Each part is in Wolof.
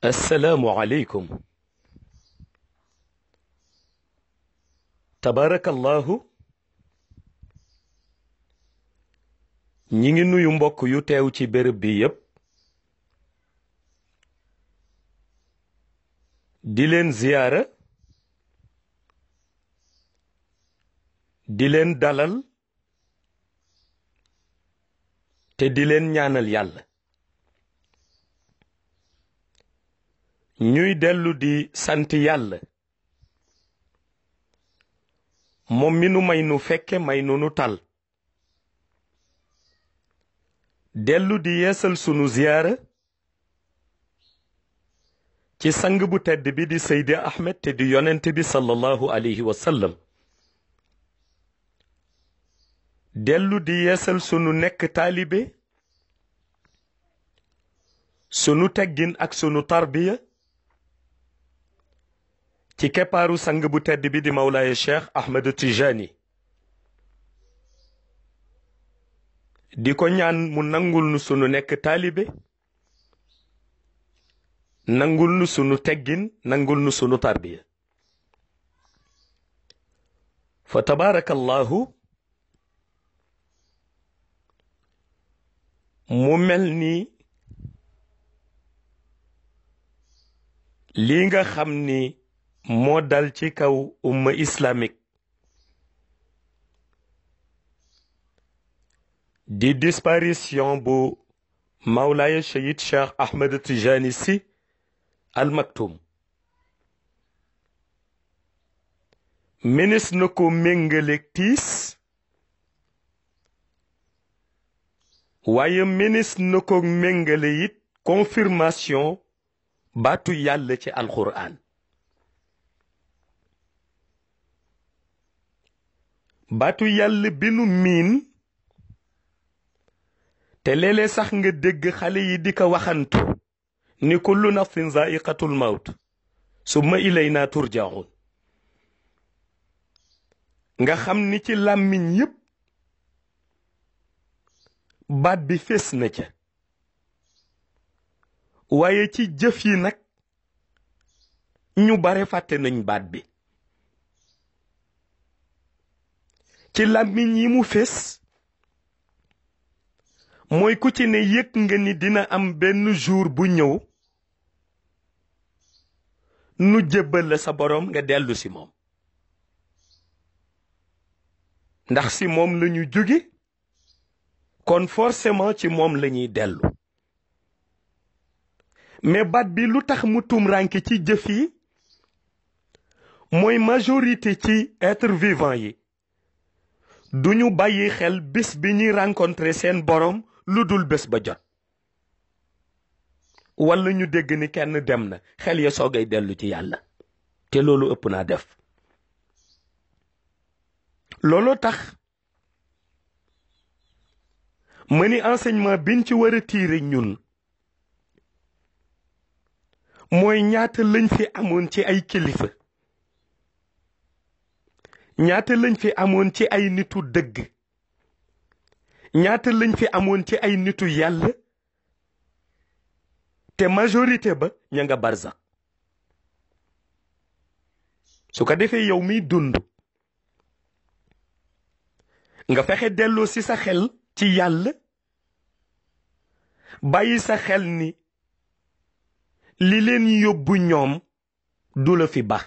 السلام عليكم. تبارك الله. ñi ngi nuyu mbokk yu teew ci béréb bi yépp di leen ziyaara di leen dalal te di leen ñaanal yàlla ñuy dellu di sant yàlla moom mi nu may nu fekke may nu tal dellu di yeesal sunu ziyaara ci sang bu tedd bi di Seydi Ahmed te di yonent bi sallallahu alayhi wa sallam dellu di yeesal sunu nekk taalibe sunu teggin ak sunu tarbiya ci keppaaru sang bu tedd bi di Mawlaaya Cheikh Ahmed Tijani di ko ñaan mu nangul nu sunu nekk taalibe nangul nu sunu teggin nangul nu sunu tarbiya fa tabaarakallahu mu mel ni lii nga xam ni moo dal ci kaw umma islamique di disparition bu Mawlaaya Seyid Cheikh Ahmed Tijani Sy Al Maktoum menes na ko méngaleeg tiis waaye menes na ko méngale it confirmation baatu yàlla ci alquran baatu yàlla bi nu miin te léeg-léeg sax nga dégg xale yi di ko waxantu ni kullu nafsin zaiqatul mawt summa ilayna turjaun nga xam ni ci làmmiñ yépp baat bi fés na ca waaye ci jëf yi nag ñu bare fàtte nañ baat bi ci làmmiñ yi mu fés mooy ku ci ne yëg nga ni dina am benn jour bu ñëw nu jébbal la sa boroom nga dellu si moom ndax si moom lañu jóge kon forcément ci moom lañuy dellu mais baat bi lu tax mu tumranke ci jëf yi mooy majorité ci être vivant yi duñu bàyyi xel bés bi ñuy rencontrer seen boroom lu dul bés ba jot walla ñu dégg ni kenn dem na xel ya soogay dellu ci yàlla te loolu ëpp naa def looloo tax ma ni enseignement biñ ci war a tiire ñun mooy ñaata lañ fi amoon ci ay kilifa ñaata lañ fi amoon ci ay nitu dëgg ñaata lañ fi amoon ci ay nitu yàlla te majorité ba ña nga barsax su ko defee yow miy dund nga fexe delloo ci sa xel ci yàlla bàyyi sa xel ni li leen yóbbu ñoom du la fi baax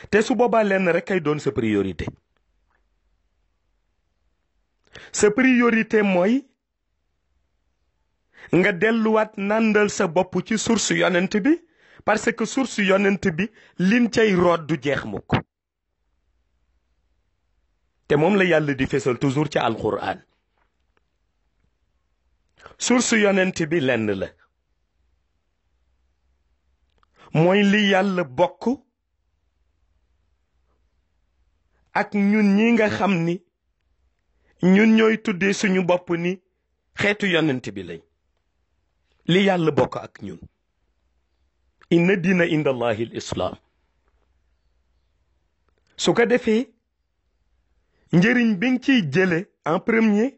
te su boobaa lenn rekk ay doon sa priorité sa priorité mooy nga delluwaat nàndal sa bopp ci source yonent bi parce que source yonent bi liñ cay root du jeex mukk te moom la yàlla di fesal toujours ci alquran source yonent bi lenn la mooy li yàlla bokk ak ñun ñi nga xam ni ñun ñooy tuddee suñu bopp ni xeetu yonent bi lañ li yàlla bokk ak ñun inna diina inda allahi al islaam su ko defee njëriñ bi nga ciy jële en premier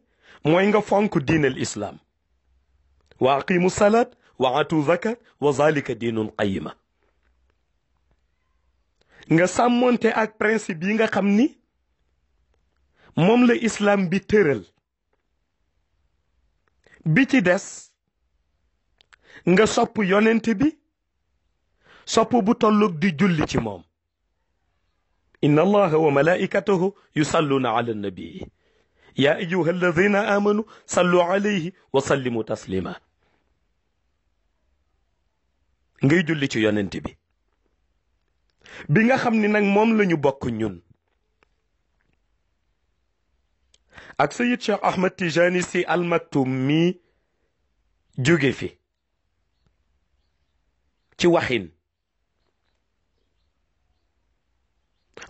mooy nga fonk diinal islaam wa aqimu salat wa atu zakat wa zalika diinun qayima nga sàmmonte ak principe yi nga xam ni moom la islam bi tëral bi ci des nga sopp yonent bi sopp bu tolloog di julli ci moom inna allaha wa malaikatahu yusalluna ala nabii ya ayuha alladina amanu sallu alayhi wa sallimu taslima ngay julli ci yonent bi nga xam ni nag moom lañu bokk ñun ak Sayid Cheikh Ahmed Tijani Sy Al Maktoum mi jóge fi ci waxin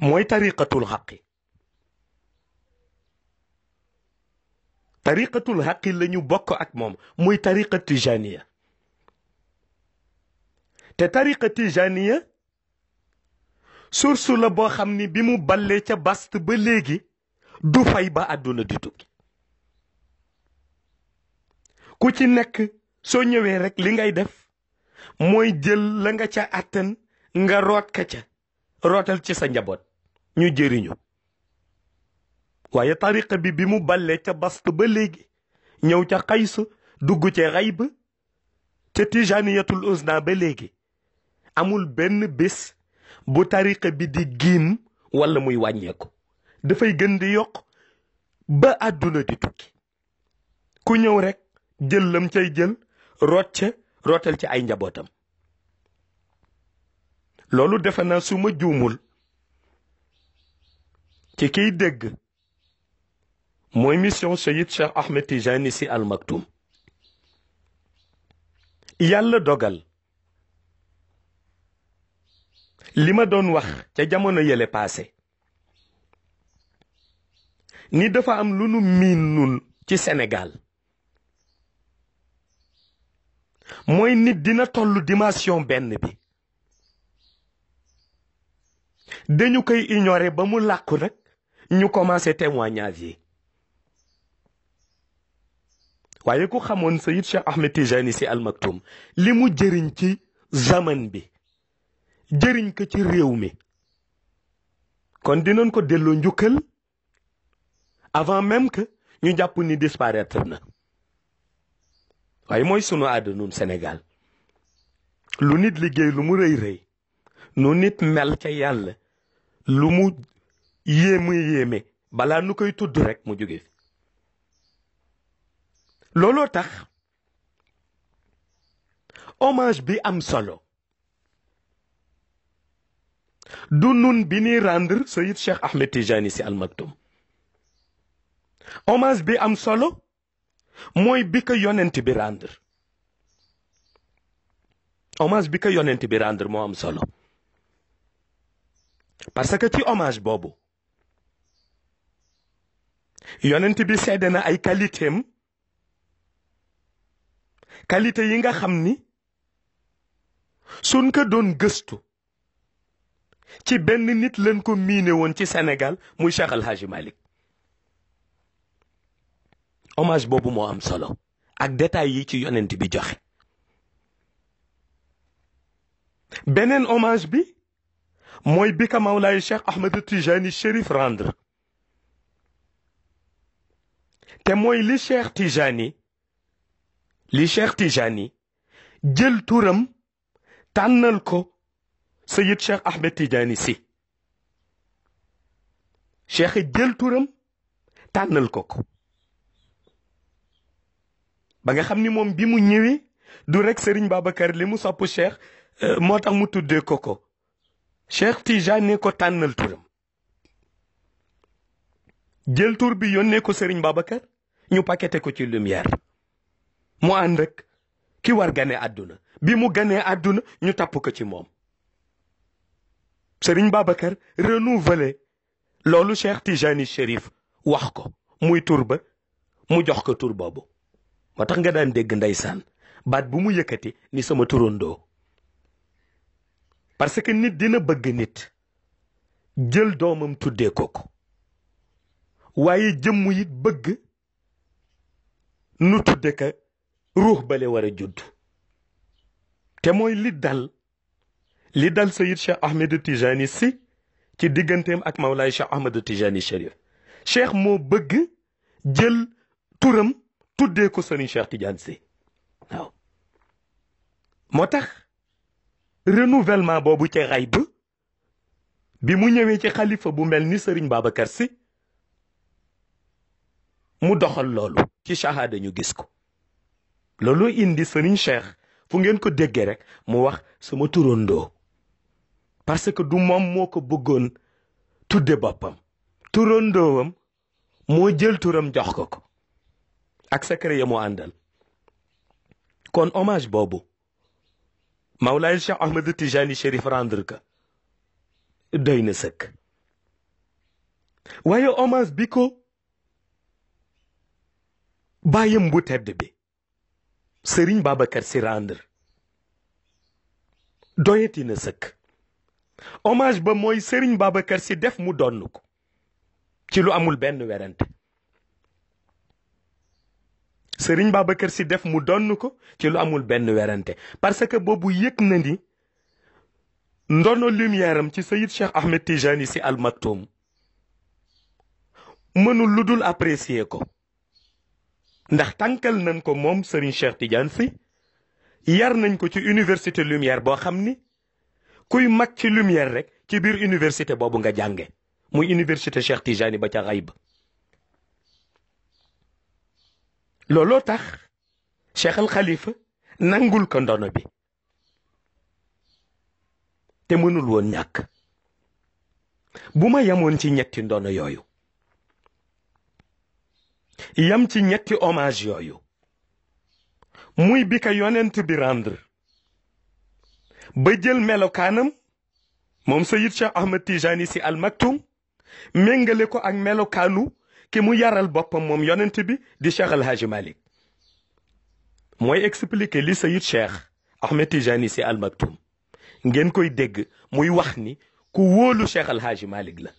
mooy tariqatul xaqi lañu bokk ak moom muy tariqa tijaniya te tariqa tijaniya source la boo xam ni bi mu ballee ca bast ba léegi du fay ba àdduna di tukki ku ci nekk soo ñëwee rek li ngay def mooy jël la nga ca àttan nga root ka ca rootal ci sa njaboot ñu jëriñu waaye tariqa bi mu ballee ca bast ba léegi ñëw ca xays dugg ca xayb ca tijaniyatul uzna ba léegi amul benn bés bu tariqa bi di giim wala muy wàññeeku dafay gën di yokk ba àdduna di tukki ku ñëw rek jël lam cay jël rootal ci ay njabootam loolu defe naa su ma juumul ci kiy dégg mooy mission Sayid Cheikh Ahmed Tijani Sy Al Maktoum yàlla dogal li ma doon wax ca jamono yële paase ni dafa am lu nu miin nun ci Sénégal mooy nit dina tollu dimension benn bi dañu koy ignorer ba mu làqu nag ñu commencé témoignage yi waaye ku xamoon Sayid Cheikh Ahmed Tijani Sy Al Maktoum li mu jëriñ ci zaman bi jëriñ ko ci réew mi kon dinañ ko delloo njukkal avant même que ñu jàpp ni disparaître na waaye mooy sunu aada nun Sénégal lu nit liggéey lu mu rëy rëy nu nit mel ca yàlla lu mu yéeme balaa nu koy tudd rek mu jóge fi looloo tax hommage bi am solo du nun bi ni rendre Sayid Cheikh Ahmed Tijani Sy Al Maktoum hommage bi am solo mooy bi ko yonent bi rendre hommage bi ko yonent bi rendre moo am solo parce que ci hommage boobu yonent bi seede na ay qualitéem qualité yi nga xam ni suñ ko doon gëstu ci benn nit lañ ko miine woon ci Sénégal muy Cheikh El Hadji Malick hommage boobu moo am solo ak détails yi ci yonent bi joxe beneen hommage bi mooy bi ka Mawlaay Cheikh Ahmed Tijani Chérif rendre te mooy li Cheikh Tijani jël turam tànnal ko Sayid Cheikh Ahmed Tijani Sy Cheikh jël turam tànnal ko ba nga xam ni moom bi mu ñëwee du rek Serigne Babacar li mu sopp Cheikh moo tax mu tuddee ko Cheikh Tijani ko tànnal turam jël tur bi yónnee ko Serigne Babacar ñu paqueté ko ci lumière mu ànd rek ki war gane àdduna bi mu ganee àdduna ñu tapp ko ci moom Serigne Babacar renouvelé loolu Cheikh Tijani Chérif wax ko muy tur ba mu jox ko tur boobu moo tax nga daan dégg ndeysaan baat bu mu yëkkati ni sama turandoo parce que nit dina bëgg nit jël doomam tuddee ko waaye jëmm it bëgg nu tudde ka ruux bale war a judd te mooy li dal Sayid Cheikh Ahmed Tijani si ci digganteem ak Mawlaay Cheikh Ahmed Tijani Chérif Cheikh moo bëgg jël turam tuddee ko Serigne Cheikh Tidiane si waaw moo tax renouvellement boobu ci xayb bi mu ñëwee ci xalifa bu mel ni Serigne Babacar si mu doxal loolu ci shahada ñu gis ko loolu indi Serigne Cheikh fu ngeen ko déggee rek mu wax sama turandoo parce que du moom moo ko bëggoon tudde boppam turandoowam moo jël turam jox ko ko ak secret ya mu àndal kon hommage boobu Mawlaay Cheikh Ahmed Tijani Chérif rendre ka doy na sëkk waaye hommage bi ko bàyyam bu tedd bi Serigne Babacar Sy rendre doyati na sëkk hommage ba mooy Serigne Babacar Sy def mu donn ko ci lu amul benn werante Serigne Babacar Sy def mu donn ko ci lu amul benn werante parce que boobu yëg na ni ndono lumière am ci Sayid Cheikh Ahmed Tijani Sy Al Maktoum mënul lu dul apprécier ko ndax tànkal nañ ko moom Serigne Cheikh Tidiane Sy yar nañ ko ci université lumière boo xam ni kuy mag ci lumière rek ci biir université boobu nga jànge muy université Cheikh Tijani ba ca xayb looloo tax Cheikh Al Khalifa nangul ko ndono bi te mënul woon ñàkk bu ma yamoon ci ñetti ndono yooyu yam ci ñetti hommage yooyu muy bi ka yonent bi rendre ba jël melokaanam moom Sayid Cheikh Ahmed Tijani Sy Al Maktoum méngale ko ak melokaanu ki mu yaral boppam moom yonent bi di Cheikh El Hadji Malick mooy expliquer li Sayid Cheikh Ahmed Tijani Sy Al Maktoum ngeen koy dégg muy wax ni ku wóolu Cheikh El Hadji Malick la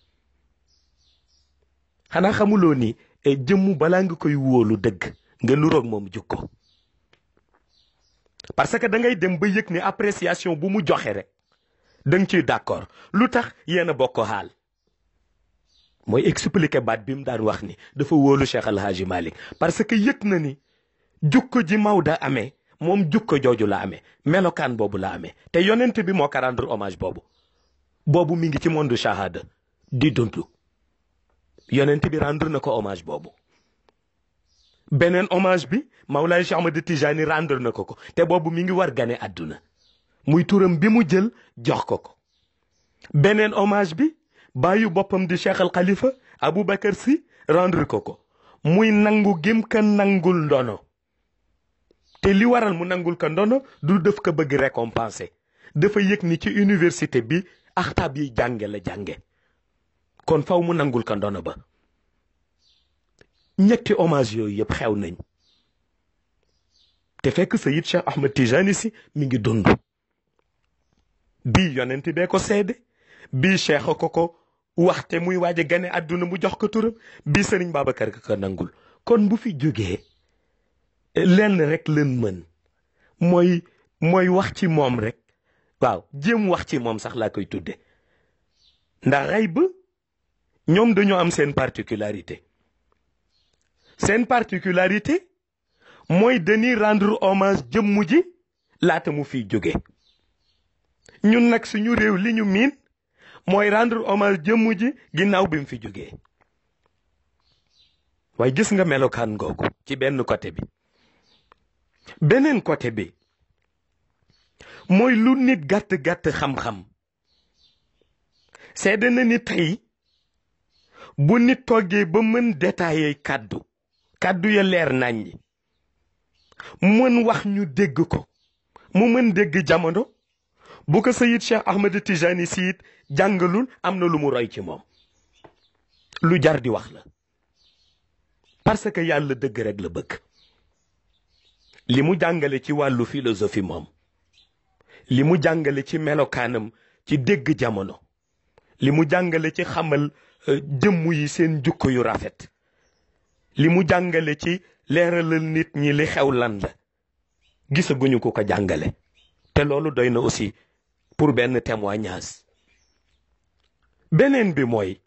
xanaa xamuloo ni jëmmu balaa nga koy wóolu dëgg nga nuroog moom jukko parce que da ngay dem ba yëg ni appréciation bu mu joxe rek da nga ciy d'accord lu tax yéen a bokk xaal mooy expliquer baat bi mu daan wax ni dafa wóolu Cheikh El Hadji Malick parce que yëg na ni jukko ji Maodo amee moom jukko jooju la amee melokaan boobu la amee te yonent bi moo ko rendre hommage boobu mi ngi ci monde shahada di dundu yonent bi rendre na ko hommage boobu beneen hommage bi Mawlaay Cheikh Ahmed Tijani rendre na ko te boobu mi ngi war gane àdduna muy turam bi mu jël jox ko beneen hommage bi bàyyu boppam di Cheikh Al Khalifa Aboubacar Sy rendre ko muy nangu gim ka nangul ndono te li waral mu nangul ka ndono du def ko bëgg récompenser dafa yëg ni ci université bi axtaab yi jànge la jànge kon faw mu nangul ka ndono ba ñetti hommage yooyu yëpp xew nañ te fekk Sayid Cheikh Ahmed Tijani Sy mi ngi dund bii yonent bee ko seede bii cheikh ko waxte muy waaje gane àdduna mu jox ko turam bii Serigne Babacar ko nangul kon bu fi jógee lenn rek leen mën mooy wax ci moom rek waaw jéem wax ci moom sax laa koy tudde ndax xayb ñoom dañoo am seen particularité mooy dañuy rendre hommage jëmmu ji laata mu fiy jóge ñun nag suñu réew li ñu miin mooy rendre hommage jëmmu ji ginnaaw bi mu fi jógee waaye gis nga melokaan googu ci benn côté bi beneen côté bi mooy lu nit gàtt-gàtt xam-xam seede na ni tey bu nit toggee ba mën détailler kàddu ya leer nañ ñi mën wax ñu dégg ko mu mën dégg jamono bu ko Sayid Cheikh Ahmed Tijani Sy it jàngalul am na lu mu roy ci moom lu jar di wax la parce que yàlla dëgg rek la bëgg li mu jàngale ci wàllu philosophie moom li mu jàngale ci melokaanam ci dégg jamono li mu jàngale ci xamal jëmm yi seen jukko yu rafet li mu jàngale ci leeralal nit ñi li xew lan la gisaguñu ko jàngale te loolu doy na aussi pour benn témoignage. beneen bi mooy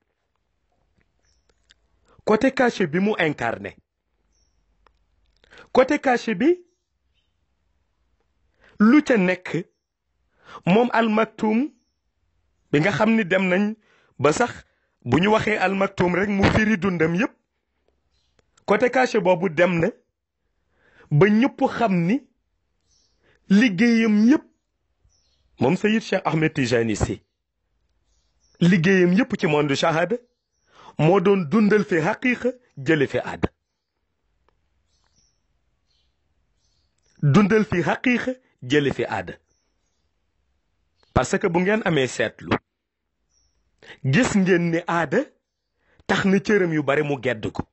côté caché bi mu incarné. côté caché bi lu ca nekk moom Al Maktoum bi nga xam ni dem nañ ba sax bu ñu waxee Al Maktoum rek mu firi dundam yépp. côté caché boobu dem na ba ñëpp xam ni liggéeyam yépp moom Seyid Cheikh Ahmed Tijani Sy liggéeyam yépp ci monde shahada moo doon dundal fi xaqiiqa jële fi aada. dundal fi xaqiiqa jële fi aada parce que bu ngeen amee seetlu gis ngeen ni aada tax na cëram yu bare mu gedd ko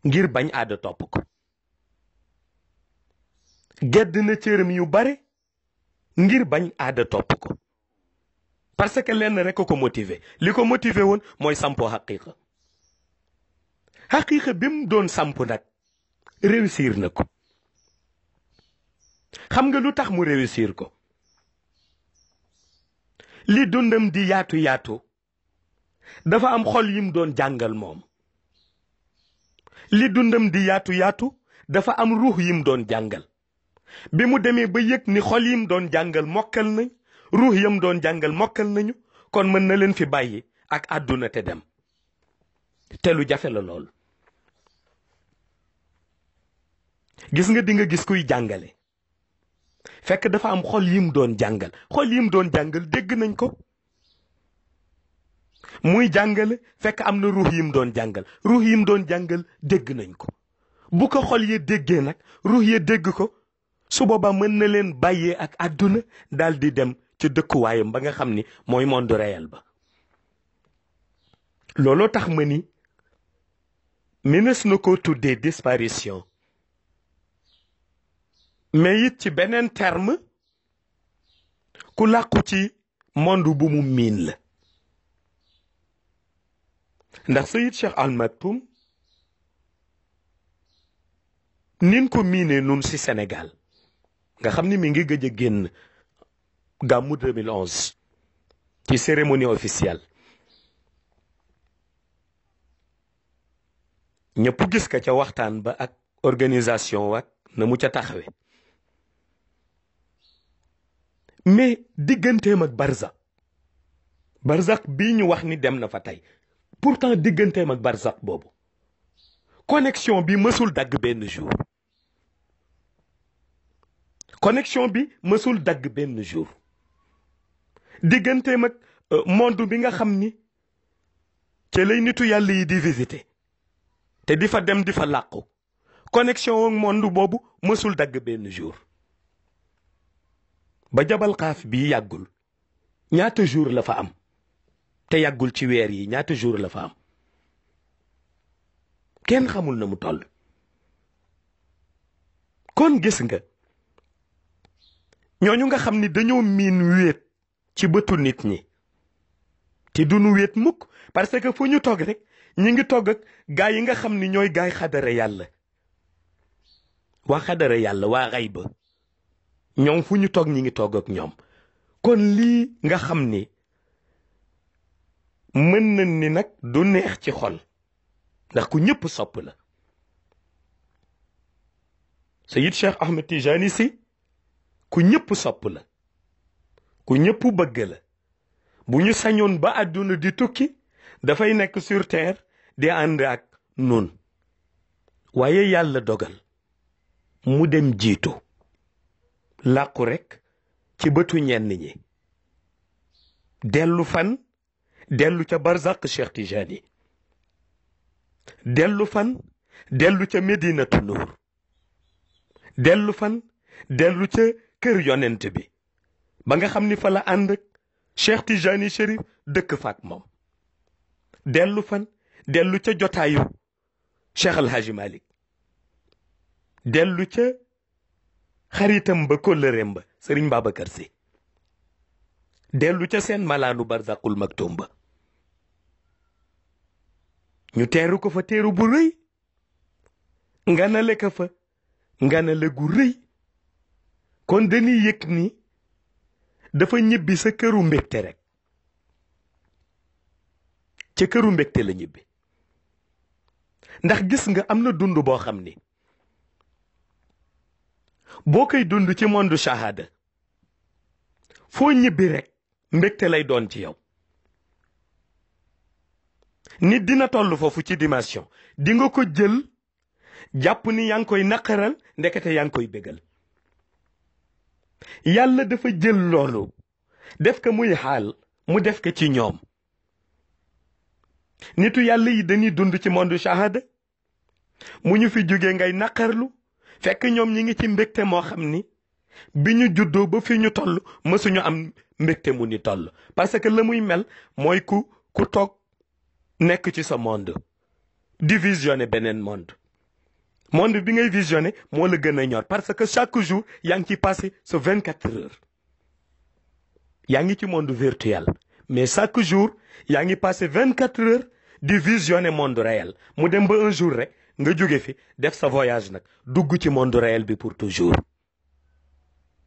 ngir bañ aada topp ko. gedd na cëram yu bare ngir bañ aada topp ko parce que lenn rek ko motivé li ko motivé woon mooy sampoo xaqiiqa. xaqiiqa bi mu doon samp nag réussir na ko. xam nga lu tax mu réussir ko. li dundam di yaatu yaatu dafa am xol yim doon jàngal moom. li dundam di yaatu yaatu dafa am ruux yim doon jàngal. bi mu demee ba yëg ni xol yim doon jàngal mokkal nañ ruux yam doon jàngal mokkal nañu kon mën na leen fi bàyyi ak àdduna te dem te lu jafe la lool. gis nga di nga gis kuy jàngale fekk dafa am xol yim doon jàngal xol yim doon jàngal dégg nañ ko. muy jàngale fekk am na ruux yim doon jàngal ruux yim doon jàngal dégg nañ ko. bu ko xol ya déggee nag ruux ya dégg ko su boobaa mën na leen bàyyee ak àdduna daal di dem ci dëkkuwaayam ba nga xam ni mooy monde réel ba. looloo tax ma ni mënees na ko tuddee disparition mais it ci beneen terme ku làqu ci monde bu mu miin la. ndax Seyid Cheikh Al Maktoum nin ko miinee nun ci Sénégal nga xam ni mi ngi gëj a génn gàmmu 2011 ci cérémonie officielle ñëpp gis ka ca waxtaan ba ak organisation wak na mu ca taxawe mais digganteem ak barzak bii ñu wax ni dem na fa tey pourtant digganteem ak barzak boobu connexion bi mësul dagg benn jour. connexion bi mësul dagg benn jour digganteem ak monde bi nga xam ni ca lay nitu yàlla yi di visiter te di fa dem di fa làqu connexion ak monde boobu mësul dagg benn jour. ba jabal xaaf bii yàggul ñaata jour la fa am te yàggul ci weer yi ñaata jour la fa am kenn xamul na mu toll. kon gis nga ñooñu nga xam ni dañoo miin wéet ci bëtu nit ñi te duñu wéet mukk parce que fu ñu toog rek ñi ngi togg ak gaa yi nga xam ni ñooy gaay xadara yàlla. waa xadara yàlla waa xayba ñoom fu ñu toog ñi ngi togg ak ñoom. kon lii nga xam ni mën nañ ni nag du neex ci xol ndax ku ñëpp sopp la. Seyid Cheikh Ahmed Tijani Sy ku ñëpp sopp la ku ñëpp bëgg la bu ñu sañoon ba àdduna di tukki dafay nekk sur terre di ànd ak nun waaye yàlla dogal mu dem jiitu làqu rekk ci bëtu ñenn ñi dellu fan dellu ca barzaq Cheikh Tijani dellu fan dellu ca Medinatu Nuur dellu fan dellu ca kër yonent bi ba nga xam ni fa la ànd ak Cheikh Tijani Chérif dëkk fa ak moom dellu fan dellu ca jotaayu Cheikh El Hadji Malick dellu ca xaritam ba kóllëreem ba Sëriñ Babacar Sy dellu ca seen malaanu barzaqul maktum ba ñu teeru ko fa teeru bu rëy nganale ko fa nganale gu rëy kon dañuy yëg ni dafa ñibbi sa këru mbégte rek ca këru mbégte la ñibbi ndax gis nga am na dund boo xam ni boo koy dund ci monde shahada foo ñibbi rek mbégte lay doon ci yow nit dina toll foofu ci dimension di nga ko jël jàpp ni yaa ngi koy naqaral ndekete yaa ngi koy bégal yàlla dafa jël loolu def ko muy xaal mu def ko ci ñoom nitu yàlla yi dañuy dund ci monde shahada mu ñu fi jógee ngay naqarlu fekk ñoom ñi ngi ci mbégte moo xam ni bi ñu juddoo ba fi ñu toll mësuñu am mbégte mu ni toll parce que la muy mel mooy ku toog nekk ci sa monde di visionner beneen monde bi ngay visionner moo la gën a ñor parce que chaque jour yaa ngi ci passé sa 24 heures yaa ngi ci monde virtuel mais chaque jour yaa ngi passé 24 heures di visionner monde réel mu dem ba un jour rek nga jóge fi def sa voyage nag dugg ci monde réel bi pour toujours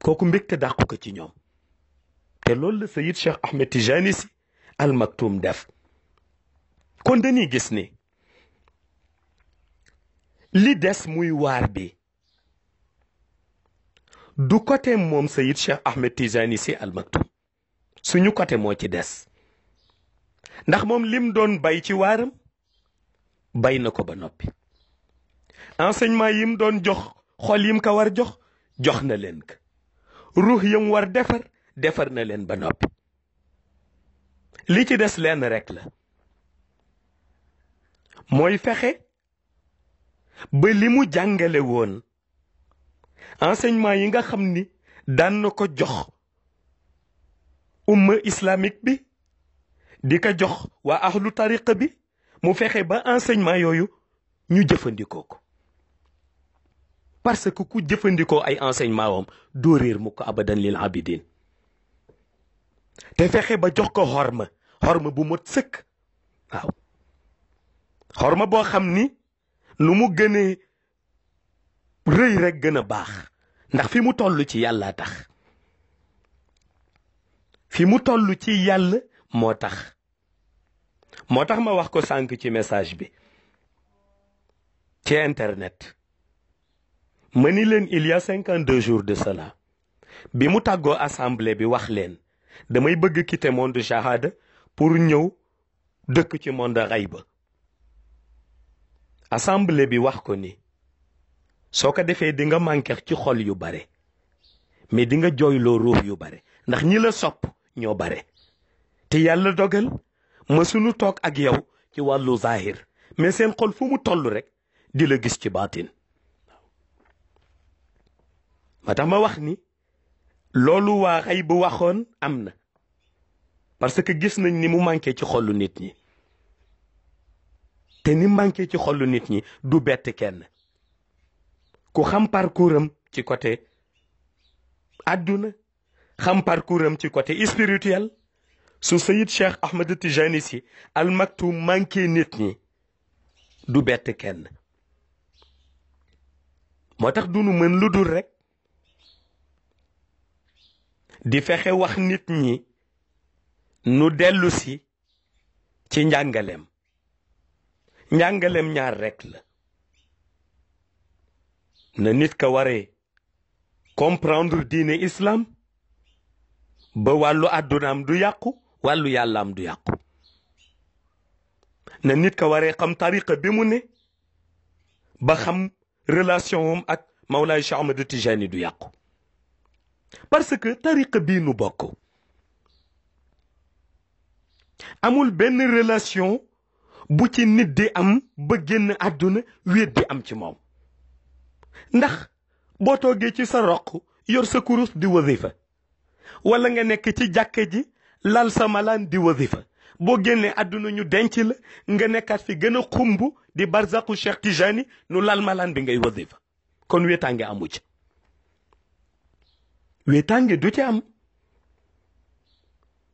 kooku mbégte dàqu ko ci ñoom te loolu la Sayid Cheikh Ahmed Tijani Sy Al Maktoum def kon dañuy gis ni li des muy waar bi du côté moom Sayid Cheikh Ahmed Tijani Sy Al Maktoum suñu côté moo ci des ndax moom lim doon bay ci waaram bay na ko ba noppi enseignement yim doon jox xol yim ko war jox na leen ko ruux yam war defar na leen ba noppi li ci des leen rek la mooy fexe ba li mu jàngale woon enseignement yi nga xam ni daan na ko jox umma islamique bi di ko jox waa ahlu tariqa bi mu fexe ba enseignement yooyu ñu jëfandikoo ko parce que ku jëfandikoo ay enseignement wam doo réer mu ko abadan lil abidin te fexe ba jox ko xorma bu mot sëkk waaw xorma boo xam ni lu mu gënee rëy rek gën a baax ndax fi mu toll ci yàlla tax fi mu toll ci yàlla moo tax ma wax ko sànq ci message bi ci internet ma ni leen il y a 52 jours de cela bi mu tàggoo assemblée bi wax leen damay bëgg quitter monde shahada pour ñëw dëkk ci monde xayba assemblée bi wax ko ni soo ko defee di nga manqué ci xol yu bare mais di nga jooyloo ruux yu bare ndax ñi la sopp ñoo bare te yàlla dogal mësuñu toog ak yow ci wàllu zahir mais seen xol fu mu toll rek di la gis ci baatin ma tax ma wax ni loolu waa xay bu waxoon am na parce que gis nañ ni mu manqué ci xolu nit ñi te ni manqué ci xolu nit ñi du bett kenn ku xam parcours am ci côté àdduna xam parcours am ci côté spirituel su Sayid Cheikh Ahmed Tijani Sy Al Maktoum manqué nit ñi du bett kenn moo tax dunu mën lu dul rek di fexe wax nit ñi nu dellu si ci njàngaleem ñaar rek la na nit ka waree comprendre diine islam ba wàllu àddunaam du yàqu wàllu yàllaam du yàqu na nit ka waree xam tariqa bi mu ne ba xam relation am ak Mawlaay Cheikh Ahmed Tijani du yàqu parce que tariqa bii nu bokk amul benn relation bu ci nit di am ba génn àdduna wéet di am ci moom ndax boo toogee ci sa roq yor sa kurus di wazifa wala nga nekk ci jàkka ji lal sa malaan di wazifa boo génnee àdduna ñu denc la nga nekkaat fi gën a xumb di barzaqu Cheikh Tijani nu lal malaan bi ngay wazifa kon wéetaange amu ci wéetaange du ci am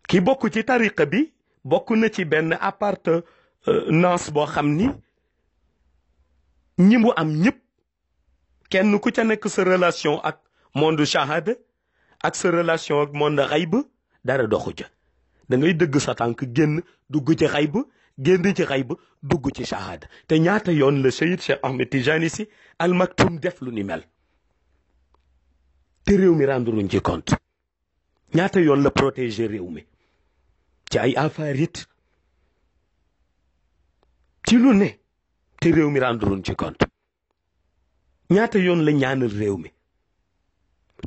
ki bokk ci tariqa bi bokk na ci benn appartenance boo xam ni ñi mu am ñëpp kenn ku ca nekk sa relation ak monde shahada ak sa relation ak monde xayb dara doxu ca da ngay dëgg sa tànk génn dugg ci xayb génn ci xayb dugg ci shahada te ñaata yoon la Seyid Cheikh Ahmed Tijani Sy Al Maktoum def lu ni mel te réew mi rendruñ ci compte ñaata yoon la protéger réew mi ci ay affaires ci lu ne te réew mi rendruñ ci compte ñaata yoon la ñaanal réew mi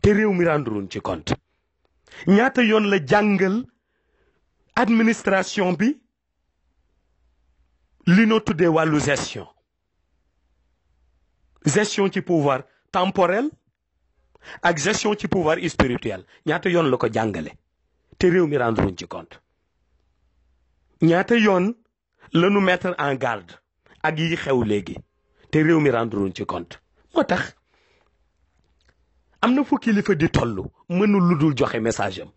te réew mi rendruñ ci compte ñaata yoon la jàngal administration bi li noo tuddee wàllu gestion ci pouvoir temporel ak gestion ci pouvoir spirituel ñaata yoon la ko jàngale te réew mi rendruñ ci compte ñaata yoon la nu mettre en garde ak yi xew léegi te réew mi rendruñ ci compte moo tax am na fu kilifa di toll mënul lu dul joxe message am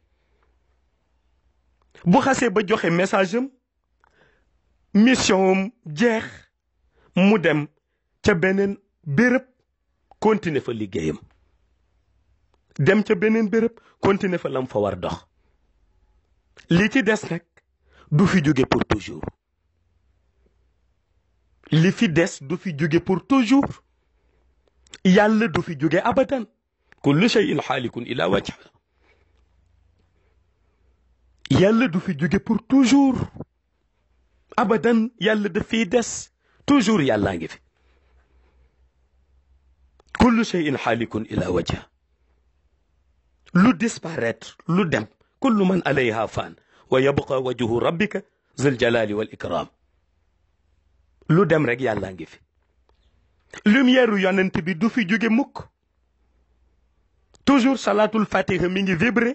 bu xasee ba joxe message am mission am jeex mu dem ca beneen béréb continuer fa liggéeyam dem ca beneen béréb continuer fa lam fa war dox li ci des nag du fi jóge pour toujours li fi des du fi jóge pour toujours yàlla du fi jóge abadan kullu shay'in xaalikun ila wajha yàlla du fi jóge pour toujours abadan yàlla daf fiy des toujours yàllaa ngi fi kullu shay'in xaalikun ila wajha lu disparaître lu dem kullu man alayha fan wa yabqa wajhu rabbika zul jalali wal ikram lu dem rek yàllaa ngi fi lumière yonent bi du fi jóge mukk toujours salatul fatiha mi ngi vibré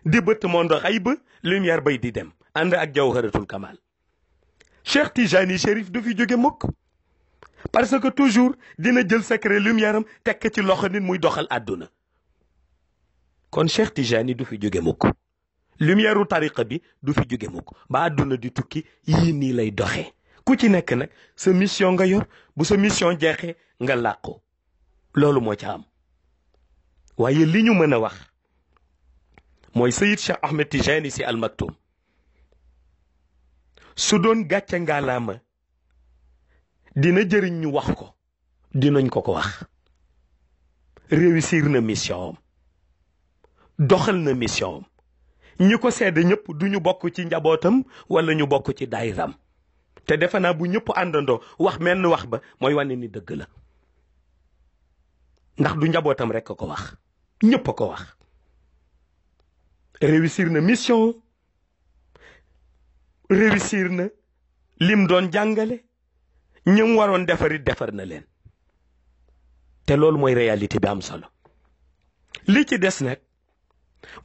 di bëtt monde xayb lumière bay di dem ànd ak jawharatul kamal Cheikh Tijani Chérif du fi jóge mukk parce que toujours dina jël secret lumière am tekk ci loxo nit muy doxal àdduna kon Cheikh Tijani du fi jóge mukk lumière u tariqa bi du fi jóge mukk ba àdduna di tukki yii nii lay doxee ku ci nekk nag sa mission nga yor bu sa mission jeexee nga làqu loolu moo ca am waaye li ñu mën a wax mooy Seyid Cheikh Ahmed Tijani Sy Al Maktoum su doon gàcce ngaalaama dina jëriñ ñu wax ko dinañ ko ko wax réussir na mission am doxal na mission am ñi ko sedd ñëpp duñu bokk ci njabootam wala ñu bokk ci daayiram te defe naa bu ñëpp àndandoo wax menn wax ba mooy wane ni dëgg la ndax du njabootam rek a ko wax ñëpp a ko wax réussir na mission réussir na lim doon jàngale ñëm waroon defarit defar na leen te loolu mooy réalité bi am solo li ci des nag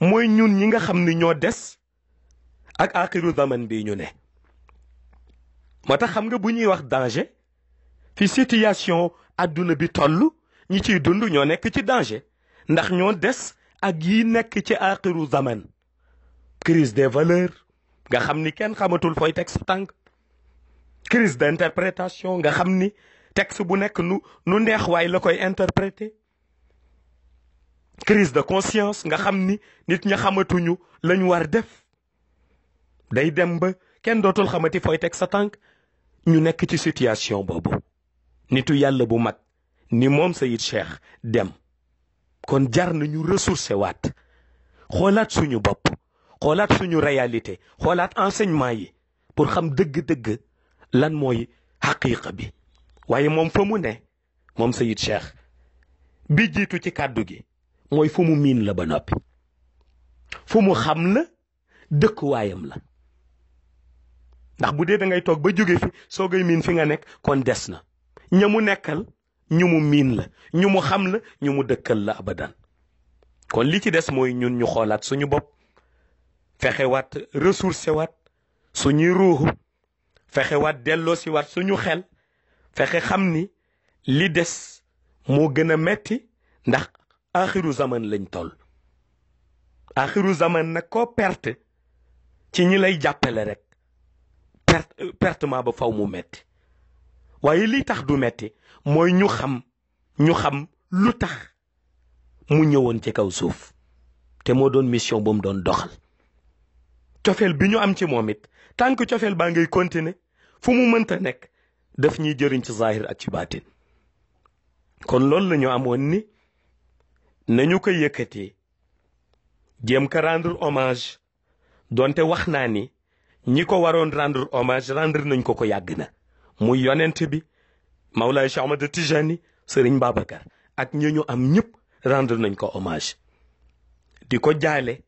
mooy ñun ñi nga xam ni ñoo des ak axiru zaman bi ñu ne moo tax xam nga bu ñuy wax danger fi situation adduna bi toll ñi ciy dund ñoo nekk ci danger ndax ñoo des ak yi nekk ci axiru zaman crise des valeurs nga xam ni kenn xamatul fooy teg sa tànk crise d'interprétation nga xam ni texte bu nekk nu neex waay la koy interpréter crise de conscience nga xam ni nit ña xamatuñu lañ war def day dem ba kenn dootul xamati fooy teg sa tànk ñu nekk ci situation boobu nitu yàlla bu mag ni moom Sayid Cheikh dem kon jar nañu ressourcé waat xoolaat suñu bopp xoolaat suñu réalité xoolaat enseignement yi pour xam dëgg-dëgg lan mooy xaqiiqa bi waaye moom fa mu ne moom Sayid Cheikh bi jiitu ci kàddu gi mooy fu mu miin la ba noppi fu mu xam la dëkkuwaayam la ndax bu dee da ngay toog ba jóge fi soo ngay miin fi nga nekk kon des na ña mu nekkal ñu mu miin la ñu mu xam la ñu mu dëkkal la abadan kon li ci des mooy ñun ñu xoolaat suñu bopp fexe waat ressourcé waat suñuy ruuxu fexe waat delloo si waat suñu xel fexe xam ni li des moo gën a metti ndax axiru zaman lañ toll axiru zaman nag koo perte ci ñi lay jàppale rek pertement ba faw mu metti waaye li tax du metti mooy ñu xam lu tax mu ñëwoon ci kaw suuf te moo doon mission bu mu doon doxal cofeel bi ñu am ci moom it tant que cofeel baa ngay continuer fu mu mënta nekk daf ñuy jëriñ ci zahir ak ci baatin kon loolu la ñu amoon ni nañu ko yëkkatee jéem ko rendre hommage donte wax naa ni ñi ko waroon rendre hommage rendre nañ ko yàgg na muy yonent bi Mawlaay Cheikh Ahmad Tijani Sëriñ Babacar ak ñi ñu am ñëpp rendre nañ ko hommage di ko jaale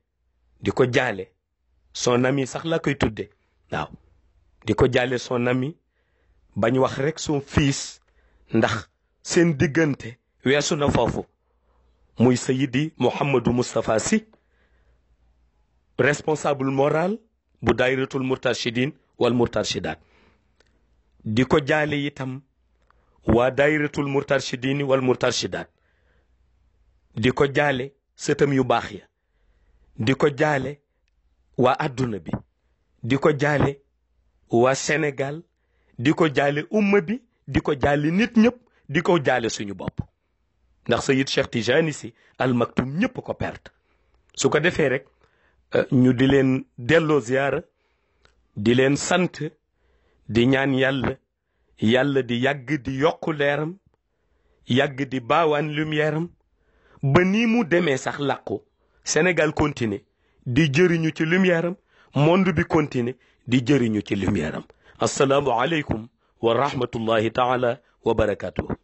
son ami sax la koy tudde waaw di ko jaale son ami bañ wax rek son fils ndax seen diggante weesu na foofu muy Seydi Mouhamadou Moustapha Sy responsable moral bu daayiratul murtarshidin wal murtarshidat di ko jaale itam waa daayiratul murtarshidin wal murtarshidat di ko jaale sëtam yu baax ya di ko jaale waa adduna bi di ko jaale waa Sénégal di ko jaale umma bi di ko jaale nit ñëpp di ko jaale suñu bopp ndax Sayid Cheikh Tijani Sy Al Maktoum ñëpp ko perte su ko defee rek ñu di leen delloo ziyaara di leen sant di ñaan yàlla di yàgg di yokku leeram yàgg di baawaan lumière am ba nii mu demee sax làqu Sénégal continue di jëriñu ci lumière am monde bi continue di jëriñu ci lumière am assalaamu aleykum wa rahmatullahi taala wa barakatuhu